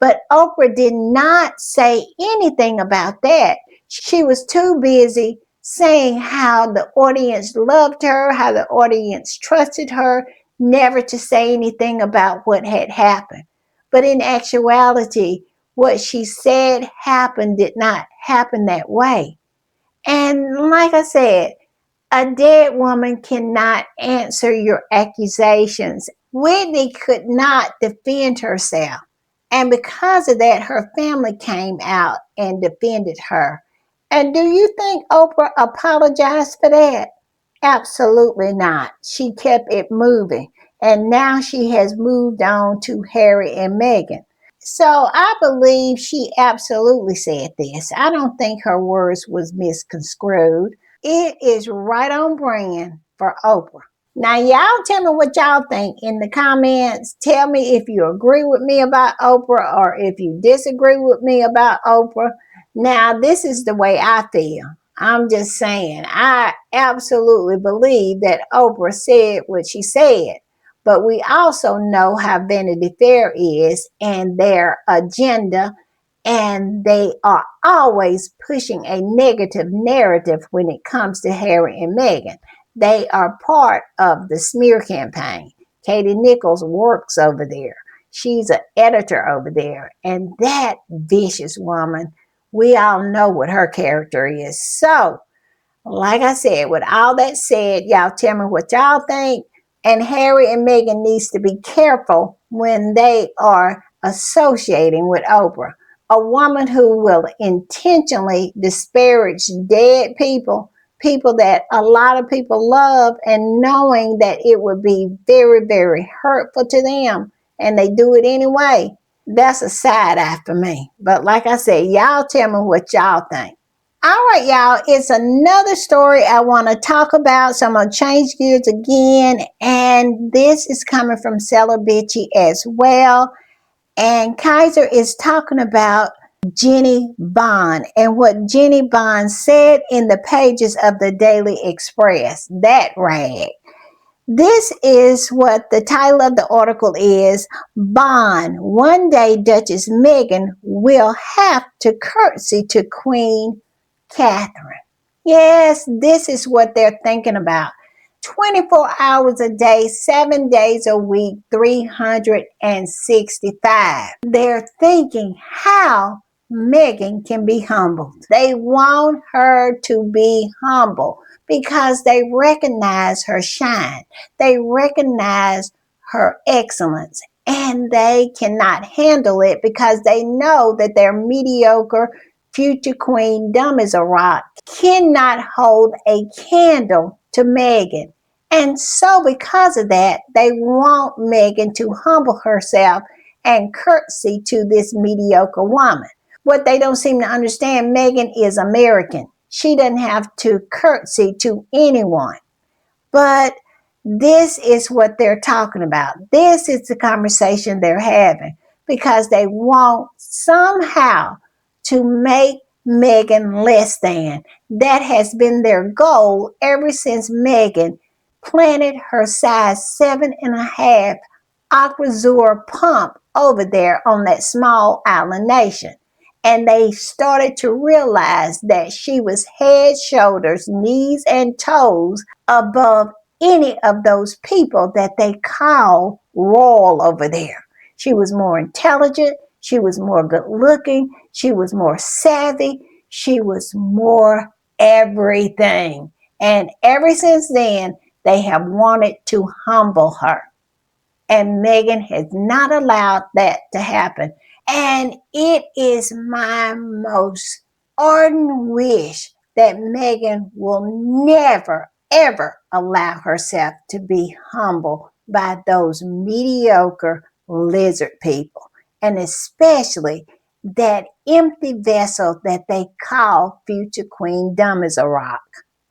But Oprah did not say anything about that. She was too busy saying how the audience loved her, how the audience trusted her, never to say anything about what had happened. But in actuality, what she said happened did not happen that way. And like I said, a dead woman cannot answer your accusations. Whitney could not defend herself. And because of that, her family came out and defended her. And do you think Oprah apologized for that? Absolutely not. She kept it moving. And now she has moved on to Harry and Meghan. So I believe she absolutely said this. I don't think her words was misconstrued. It is right on brand for Oprah. Now, y'all tell me what y'all think in the comments. Tell me if you agree with me about Oprah or if you disagree with me about Oprah. Now, this is the way I feel. I'm just saying, I absolutely believe that Oprah said what she said. But we also know how Vanity Fair is and their agenda, and they are always pushing a negative narrative when it comes to Harry and Meghan. They are part of the smear campaign. Katie Nichols works over there. She's an editor over there. And that vicious woman, we all know what her character is. So, like I said, with all that said, y'all tell me what y'all think. And Harry and Meghan needs to be careful when they are associating with Oprah. A woman who will intentionally disparage dead people, people that a lot of people love, and knowing that it would be very, very hurtful to them, and they do it anyway. That's a side eye for me. But like I said, y'all tell me what y'all think. All right, y'all, it's another story I want to talk about. So I'm going to change gears again. And this is coming from Celebrity as well. And Kaiser is talking about Jenny Bond and what Jenny Bond said in the pages of the Daily Express. That rag. This is what the title of the article is. Bond, one day Duchess Meghan will have to curtsy to Queen Catherine. Yes, this is what they're thinking about. 24 hours a day, 7 days a week, 365. They're thinking how Meghan can be humbled. They want her to be humble because they recognize her shine. They recognize her excellence, and they cannot handle it because they know that their mediocre future queen, dumb as a rock, cannot hold a candle to Meghan. And so because of that, they want Meghan to humble herself and curtsy to this mediocre woman. What they don't seem to understand, Meghan is American. She doesn't have to curtsy to anyone. But this is what they're talking about. This is the conversation they're having because they want somehow to make Meghan less than. That has been their goal ever since Meghan planted her size 7.5 Aquazor pump over there on that small island nation. And they started to realize that she was head, shoulders, knees, and toes above any of those people that they call royal over there. She was more intelligent. She was more good looking. She was more savvy. She was more everything. And ever since then, they have wanted to humble her. And Meghan has not allowed that to happen. And it is my most ardent wish that Meghan will never, ever allow herself to be humbled by those mediocre lizard people. And especially that empty vessel that they call future Queen Dumb as a Rock.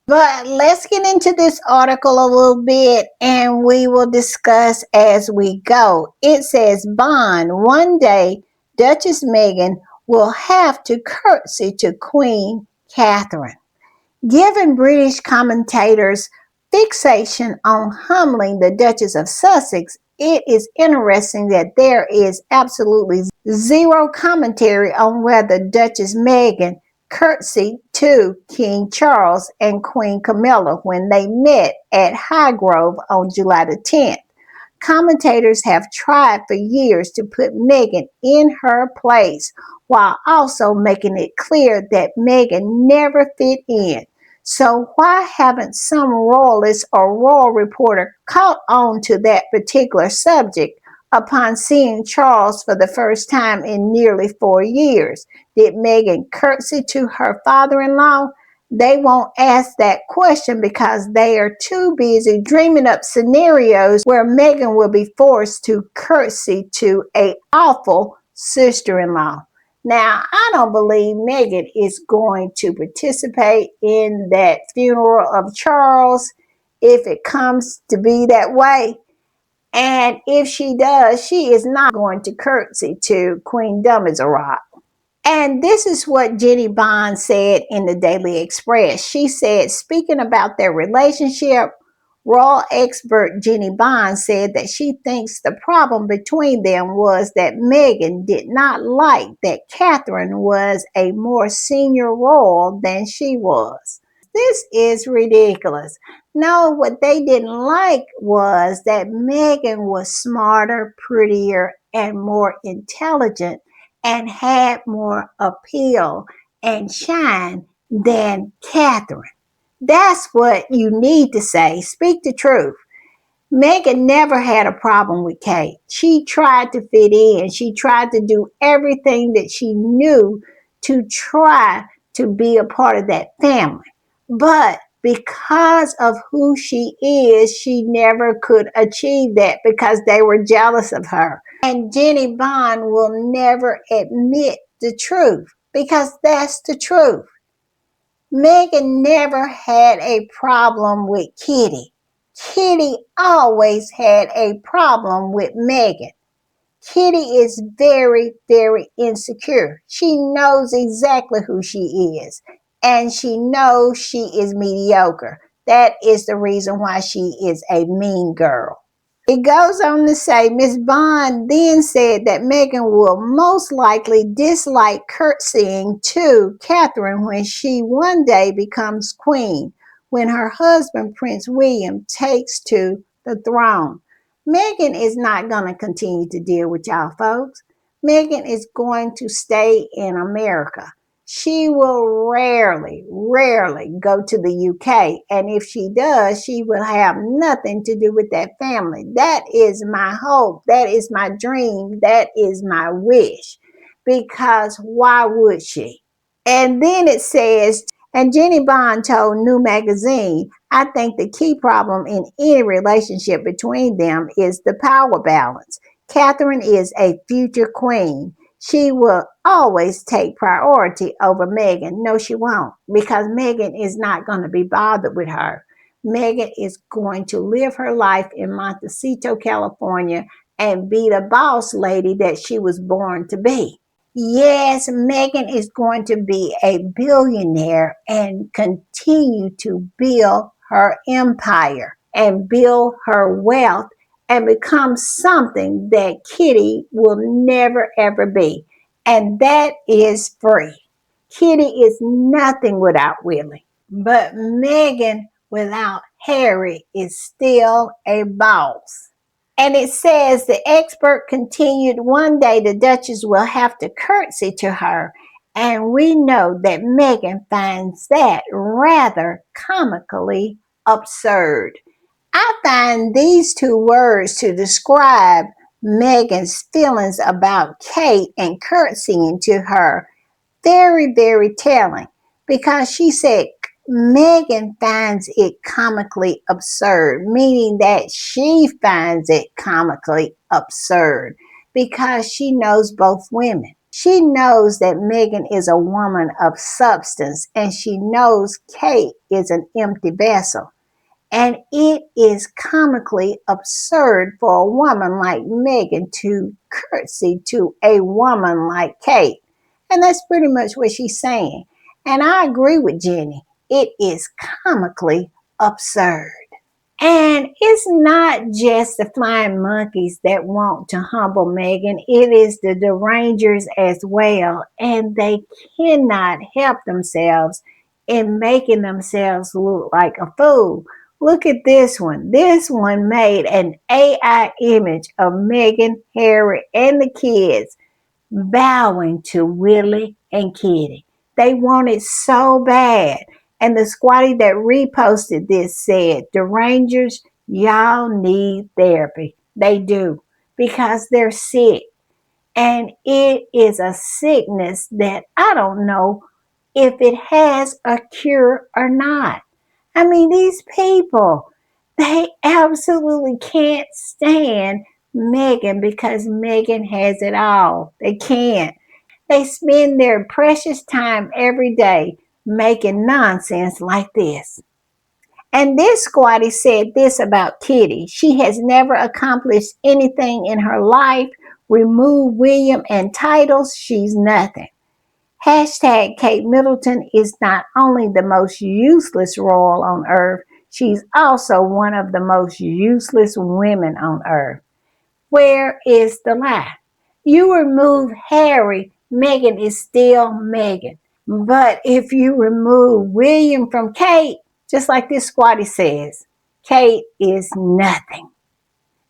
But let's get into this article a little bit and we will discuss as we go. It says, Bond, one day Duchess Meghan will have to curtsy to Queen Catherine. Given British commentators' fixation on humbling the Duchess of Sussex, it is interesting that there is absolutely zero commentary on whether Duchess Meghan curtsied to King Charles and Queen Camilla when they met at Highgrove on July the 10th. Commentators have tried for years to put Meghan in her place while also making it clear that Meghan never fit in. So why haven't some royalist or royal reporter caught on to that particular subject upon seeing Charles for the first time in nearly 4 years? Did Meghan curtsy to her father-in-law? They won't ask that question because they are too busy dreaming up scenarios where Meghan will be forced to curtsy to an awful sister-in-law. Now, I don't believe Meghan is going to participate in that funeral of Charles if it comes to be that way. And if she does, she is not going to curtsy to Queen Dummies-a-Rock. And this is what Jenny Bond said in the Daily Express. She said, speaking about their relationship, royal expert Jenny Bond said that she thinks the problem between them was that Meghan did not like that Catherine was a more senior royal than she was. This is ridiculous. No, what they didn't like was that Meghan was smarter, prettier, and more intelligent and had more appeal and shine than Catherine. That's what you need to say. Speak the truth. Meghan never had a problem with Kate. She tried to fit in. She tried to do everything that she knew to try to be a part of that family. But because of who she is, she never could achieve that because they were jealous of her. And Jenny Bond will never admit the truth because that's the truth. Meghan never had a problem with Kitty. Kitty always had a problem with Meghan. Kitty is very, very insecure. She knows exactly who she is, and she knows she is mediocre. That is the reason why she is a mean girl. It goes on to say, Miss Bond then said that Meghan will most likely dislike curtsying to Catherine when she one day becomes queen, when her husband, Prince William, takes to the throne. Meghan is not going to continue to deal with y'all folks. Meghan is going to stay in America. She will rarely go to the UK. And if she does, she will have nothing to do with that family. That is my hope. That is my dream. That is my wish. Because why would she? And then it says, and Jenny Bond told New Magazine, I think the key problem in any relationship between them is the power balance. Catherine is a future queen. She will always take priority over Meghan. No, she won't, because Meghan is not going to be bothered with her. Meghan is going to live her life in Montecito, California, and be the boss lady that she was born to be. Yes, Meghan is going to be a billionaire and continue to build her empire and build her wealth and become something that Kitty will never ever be. And that is free. Kitty is nothing without Willie. But Meghan without Harry is still a boss. And it says the expert continued, one day the Duchess will have to curtsy to her. And we know that Meghan finds that rather comically absurd. I find these two words to describe Meghan's feelings about Kate and curtsying to her very, very telling, because she said Meghan finds it comically absurd, meaning that she finds it comically absurd because she knows both women. She knows that Meghan is a woman of substance and she knows Kate is an empty vessel. And it is comically absurd for a woman like Meghan to curtsy to a woman like Kate. And that's pretty much what she's saying. And I agree with Jenny. It is comically absurd. And it's not just the flying monkeys that want to humble Meghan. It is the derangers as well. And they cannot help themselves in making themselves look like a fool. Look at this one. This one made an AI image of Meghan, Harry, and the kids bowing to Willie and Kitty. They want it so bad. And the squatty that reposted this said, Derangers, y'all need therapy. They do, because they're sick. And it is a sickness that I don't know if it has a cure or not. These people, they absolutely can't stand Meghan because Meghan has it all. They can't. They spend their precious time every day making nonsense like this. And this squatty said this about Kitty. She has never accomplished anything in her life. Remove William and titles, she's nothing. Hashtag Kate Middleton is not only the most useless royal on earth, she's also one of the most useless women on earth. Where is the lie? You remove Harry, Meghan is still Meghan. But if you remove William from Kate, just like this squatty says, Kate is nothing.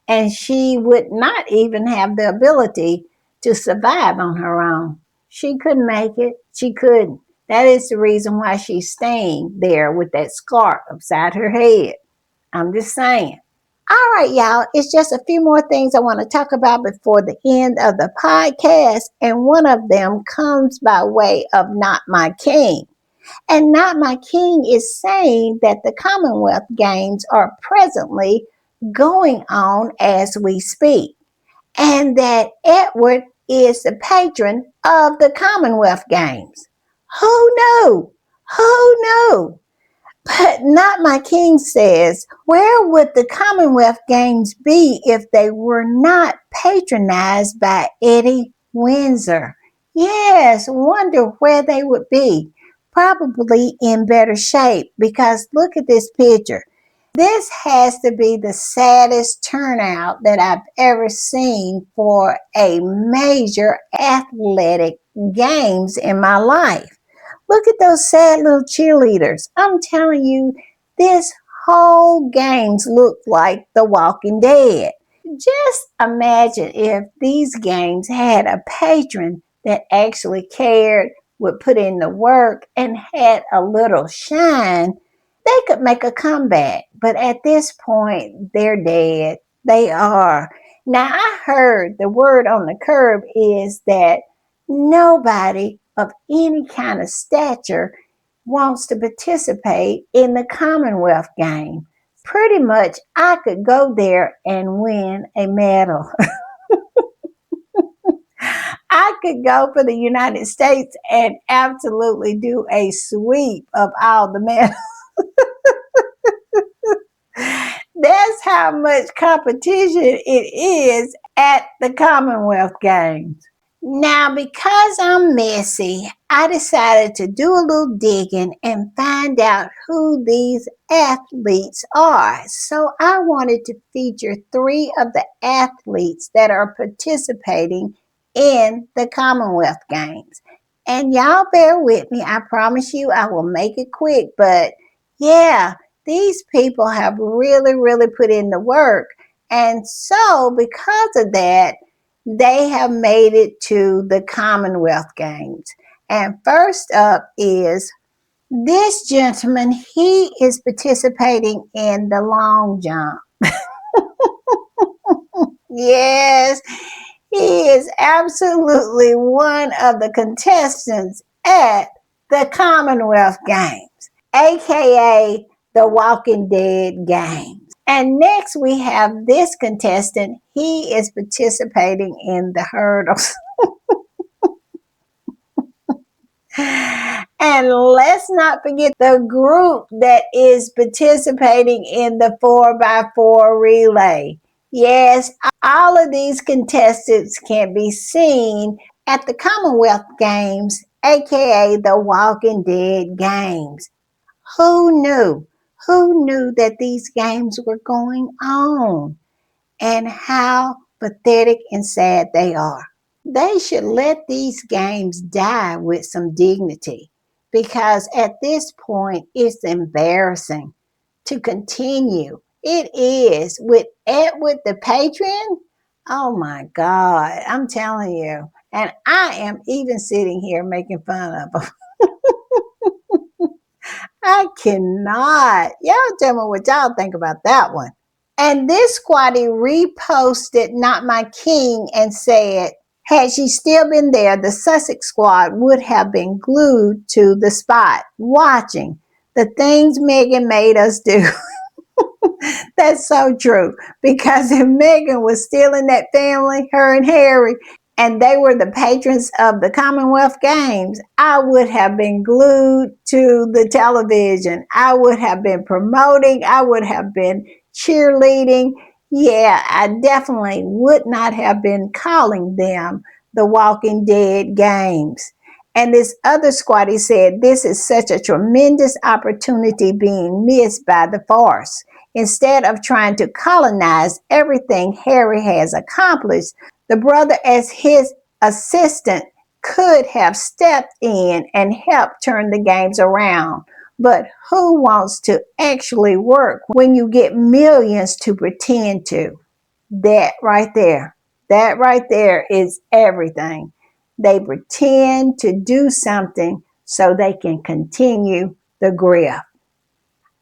And she would not even have the ability to survive on her own. She couldn't make it. She couldn't. That is the reason why she's staying there with that scarf upside her head. I'm just saying. All right, y'all. It's just a few more things I want to talk about before the end of the podcast. And one of them comes by way of Not My King. And Not My King is saying that the Commonwealth Games are presently going on as we speak. And that Edward is the patron of the Commonwealth Games. Who knew? Who knew? But Not My King says, where would the Commonwealth Games be if they were not patronized by Eddie Windsor? Yes, wonder where they would be. Probably in better shape because look at this picture. This has to be the saddest turnout that I've ever seen for a major athletic games in my life. Look at those sad little cheerleaders. I'm telling you, this whole games look like The Walking Dead. Just imagine if these games had a patron that actually cared, would put in the work, and had a little shine, they could make a comeback. But at this point, they're dead. They are. Now, I heard the word on the curb is that nobody of any kind of stature wants to participate in the Commonwealth game. Pretty much, I could go there and win a medal. I could go for the United States and absolutely do a sweep of all the medals. That's how much competition it is at the Commonwealth Games. Now, because I'm messy, I decided to do a little digging and find out who these athletes are. So I wanted to feature 3 of the athletes that are participating in the Commonwealth Games. And y'all bear with me. I promise you I will make it quick. But yeah, these people have really, really put in the work. And so because of that, they have made it to the Commonwealth Games. And first up is this gentleman. He is participating in the long jump. Yes, he is absolutely one of the contestants at the Commonwealth Games, aka the Walking Dead Games. And next we have this contestant. He is participating in the hurdles. And let's not forget the group that is participating in the 4x4 relay. Yes, all of these contestants can be seen at the Commonwealth Games, aka the Walking Dead Games. Who knew? Who knew that these games were going on? And how pathetic and sad they are. They should let these games die with some dignity because at this point it's embarrassing to continue. It is with Edward the patron. Oh my God, I'm telling you. And I am even sitting here making fun of him. I cannot. Y'all tell me what y'all think about that one. And this squatty reposted Not My King and said, had she still been there, the Sussex squad would have been glued to the spot, watching the things Meghan made us do. That's so true. Because if Meghan was still in that family, her and Harry, and they were the patrons of the Commonwealth Games, I would have been glued to the television. I would have been promoting. I would have been cheerleading. Yeah, I definitely would not have been calling them the Walking Dead Games. And this other squatty said, this is such a tremendous opportunity being missed by the farce. Instead of trying to colonize everything Harry has accomplished, the brother, as his assistant, could have stepped in and helped turn the games around. But who wants to actually work when you get millions to pretend to? That right there. That right there is everything. They pretend to do something so they can continue the grift.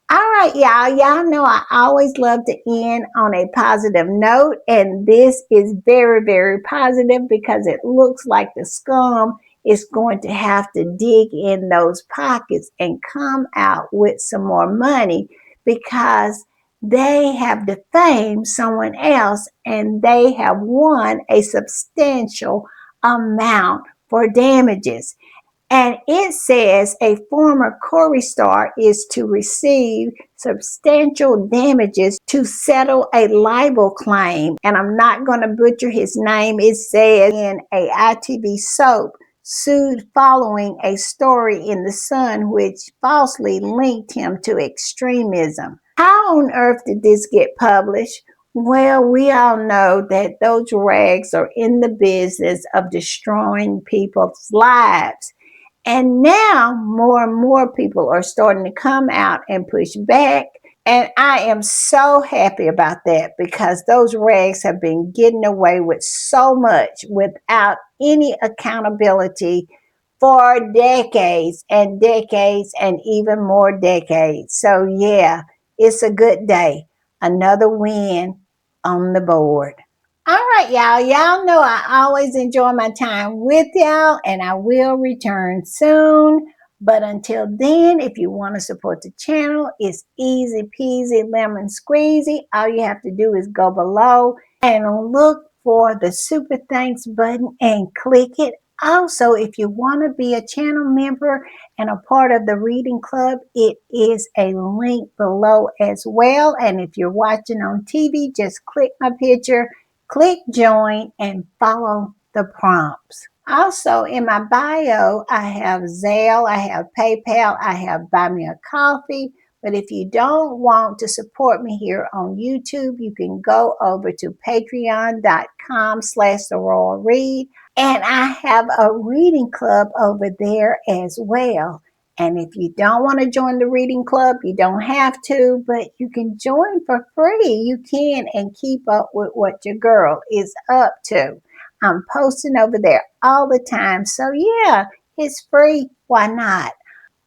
All right, y'all. Y'all know I always love to end on a positive note, and this is very, very positive because it looks like the scum is going to have to dig in those pockets and come out with some more money because they have defamed someone else and they have won a substantial amount for damages. And it says a former Corey star is to receive substantial damages to settle a libel claim. And I'm not going to butcher his name. It says in a ITV soap sued following a story in The Sun which falsely linked him to extremism. How on earth did this get published? Well, we all know that those rags are in the business of destroying people's lives. And now more and more people are starting to come out and push back. And I am so happy about that because those rags have been getting away with so much without any accountability for decades and decades and even more decades. So, yeah, it's a good day. Another win on the board. All right, y'all. Y'all know I always enjoy my time with y'all, and I will return soon. But until then, if you want to support the channel, it's easy peasy lemon squeezy. All you have to do is go below and look for the super thanks button and click it. Also, if you want to be a channel member and a part of the reading club, it is a link below as well. And if you're watching on TV, just click my picture. Click join and follow the prompts. Also, in my bio, I have Zelle, I have PayPal, I have Buy Me a Coffee. But if you don't want to support me here on YouTube, you can go over to patreon.com/The Royal Read. And I have a reading club over there as well. And if you don't want to join the reading club, you don't have to, but you can join for free. You can and keep up with what your girl is up to. I'm posting over there all the time. So yeah, it's free. Why not?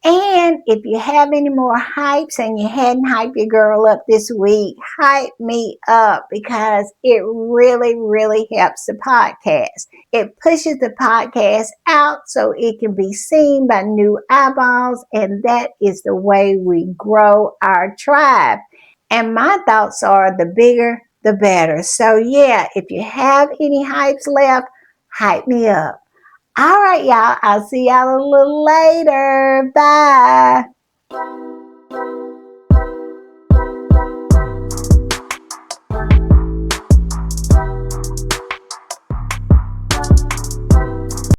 And if you have any more hypes and you hadn't hyped your girl up this week, hype me up because it really, really helps the podcast. It pushes the podcast out so it can be seen by new eyeballs, and that is the way we grow our tribe. And my thoughts are the bigger, the better. So yeah, if you have any hypes left, hype me up. All right, y'all. I'll see y'all a little later. Bye.